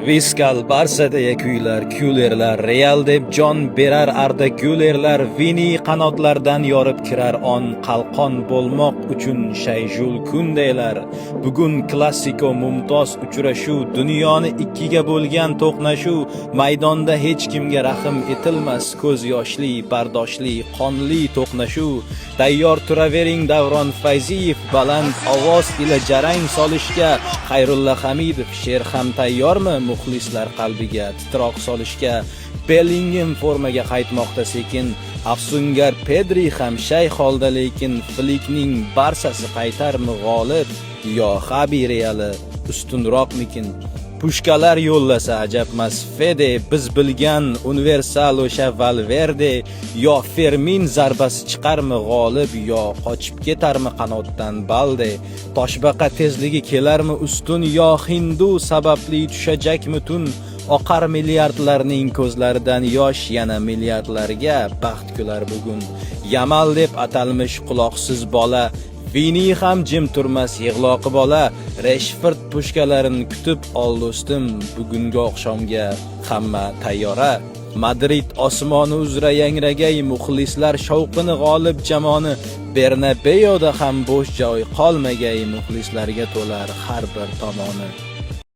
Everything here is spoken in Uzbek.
Viskal Barsa deya kuylar, Kullerlar, Real deb jon berar Arda Gülerlar, Vini qanotlardan yorib kirar on, qalqon bo'lmoq uchun Shayjul kundaylar. Bugun klassiko mumtoz uchrashuv, dunyoni ikkiga bo'lgan to'qnashuv, maydonda hech kimga rahm etilmas, ko'z yoshli, bardoshli, qonli to'qnashuv. Tayyor turavering Davron Fayziyev, baland ovoz ila jarang solishga, Xayrulla Hamidov she'r ham tayyormi muxlislar qalbiga titroq solishga. Bellingham formaga qaytmoqda sekin, afsungar Pedri ham shay holda, lekin Flikning Barsasi qaytarmi g'olib, yo Xabi Reali ustunroqmikin? Pushkalar yo'llasa ajabmas Fede, biz bilgan universal o'sha Valverde, yo Fermin zarbasi chiqarmi g'olib, yo qochib ketarmi qanotdan Balde? Toshbaqa tezligi kelarmi ustun, yo Hindu sababli tushajakmi tun? Oqar milliardlarning ko'zlaridan yosh, yana milliardlarga baxt kular bugun. Yamal deb atalmish quloqsiz bola, Vini ham jim turmas yig'loqi bola. Rashford pushkalarini kutib ol do'stim, bugungi oqshomga hamma tayyora. Madrid osmoni uzra yangragay, muxlislar shavqini g'olib jamoni. Bernabeuda ham bo'sh joy qolmagay, muxlislarga to'lar har bir tomoni.